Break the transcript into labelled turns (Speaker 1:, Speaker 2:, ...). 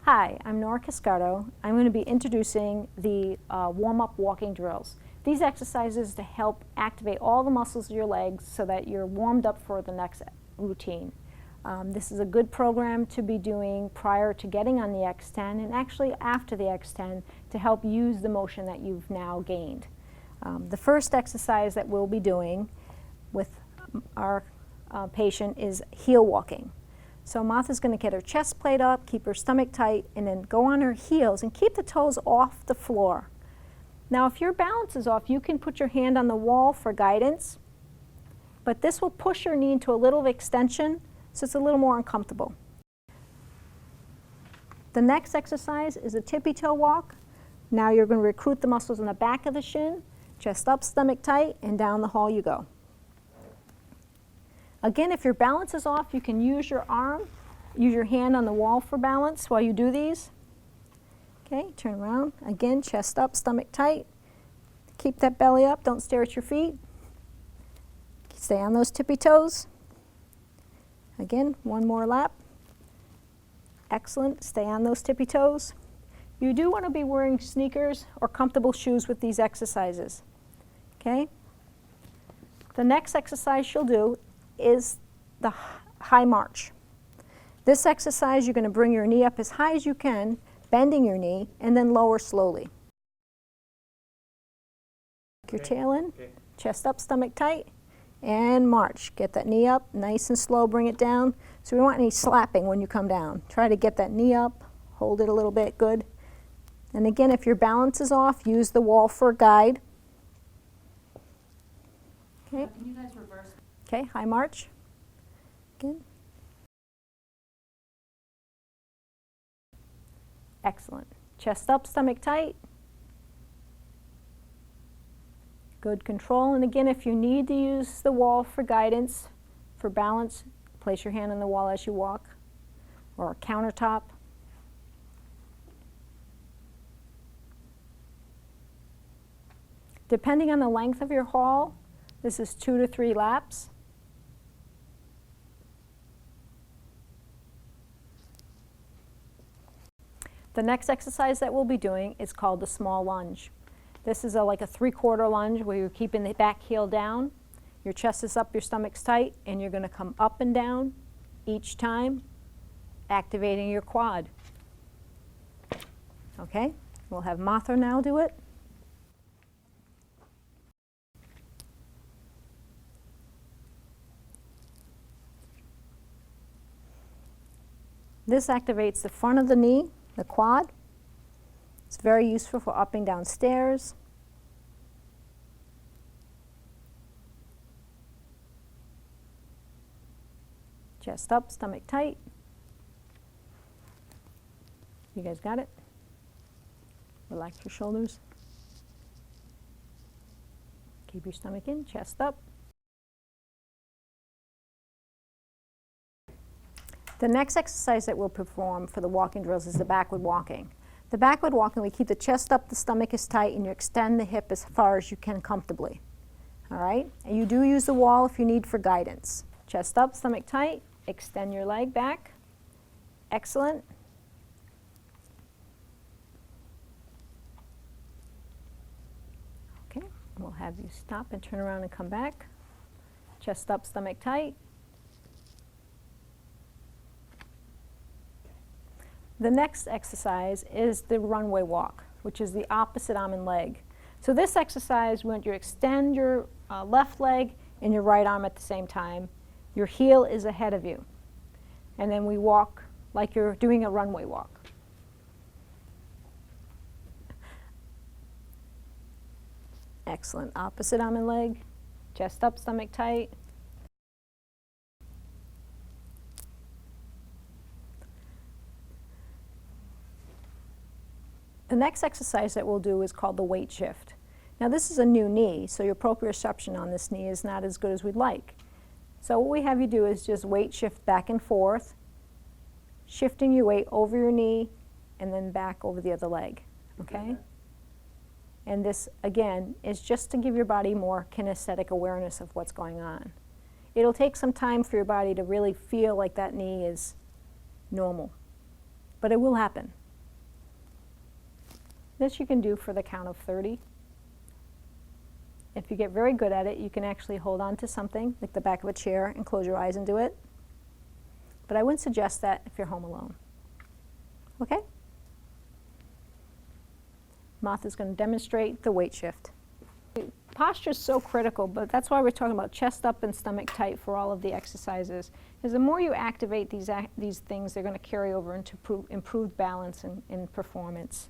Speaker 1: Hi, I'm Nora Cascardo. I'm going to be introducing the warm-up walking drills. These exercises to help activate all the muscles of your legs so that you're warmed up for the next routine. This is a good program to be doing prior to getting on the X10 and actually after the X10 to help use the motion that you've now gained. The first exercise that we'll be doing with our patient is heel walking. So Martha's going to get her chest plate up, keep her stomach tight, and then go on her heels and keep the toes off the floor. Now if your balance is off, you can put your hand on the wall for guidance, but this will push your knee into a little extension, so it's a little more uncomfortable. The next exercise is a tippy toe walk. Now you're going to recruit the muscles in the back of the shin, chest up, stomach tight, and down the hall you go. Again, if your balance is off, you can use your arm, use your hand on the wall for balance while you do these. Okay, turn around. Again, chest up, stomach tight. Keep that belly up, don't stare at your feet. Stay on those tippy toes. Again, one more lap. Excellent, stay on those tippy toes. You do want to be wearing sneakers or comfortable shoes with these exercises. Okay? The next exercise you'll do is the high march. This exercise, you're going to bring your knee up as high as you can, bending your knee, and then lower slowly. Your tail in, chest up, stomach tight, and march. Get that knee up, nice and slow, bring it down. So we don't want any slapping when you come down. Try to get that knee up, hold it a little bit, good. And again, if your balance is off, use the wall for a guide. Okay.
Speaker 2: Can you guys reverse?
Speaker 1: Okay, high march. Again. Excellent. Chest up, stomach tight. Good control. And again, if you need to use the wall for guidance, for balance, place your hand on the wall as you walk, or a countertop. Depending on the length of your hall, this is 2 to 3 laps. The next exercise that we'll be doing is called the small lunge. This is like a 3/4 lunge where you're keeping the back heel down, your chest is up, your stomach's tight, and you're going to come up and down each time, activating your quad. Okay, we'll have Martha now do it. This activates the front of the knee, the quad. It's very useful for up and down stairs. Chest up, stomach tight. You guys got it? Relax your shoulders. Keep your stomach in, chest up. The next exercise that we'll perform for the walking drills is the backward walking. The backward walking, we keep the chest up, the stomach is tight, and you extend the hip as far as you can comfortably. All right? And you do use the wall if you need for guidance. Chest up, stomach tight, extend your leg back. Excellent. Okay, we'll have you stop and turn around and come back. Chest up, stomach tight. The next exercise is the runway walk, which is the opposite arm and leg. So this exercise, we want you to extend your left leg and your right arm at the same time. Your heel is ahead of you. And then we walk like you're doing a runway walk. Excellent. Opposite arm and leg, chest up, stomach tight. The next exercise that we'll do is called the weight shift. Now this is a new knee, so your proprioception on this knee is not as good as we'd like. So what we have you do is just weight shift back and forth, shifting your weight over your knee and then back over the other leg, okay? And this, again, is just to give your body more kinesthetic awareness of what's going on. It'll take some time for your body to really feel like that knee is normal, but it will happen. This you can do for the count of 30. If you get very good at it, you can actually hold on to something, like the back of a chair, and close your eyes and do it. But I wouldn't suggest that if you're home alone. Okay? Martha's going to demonstrate the weight shift. Posture is so critical, but that's why we're talking about chest up and stomach tight for all of the exercises. Because the more you activate these things, they're going to carry over into improved balance and performance.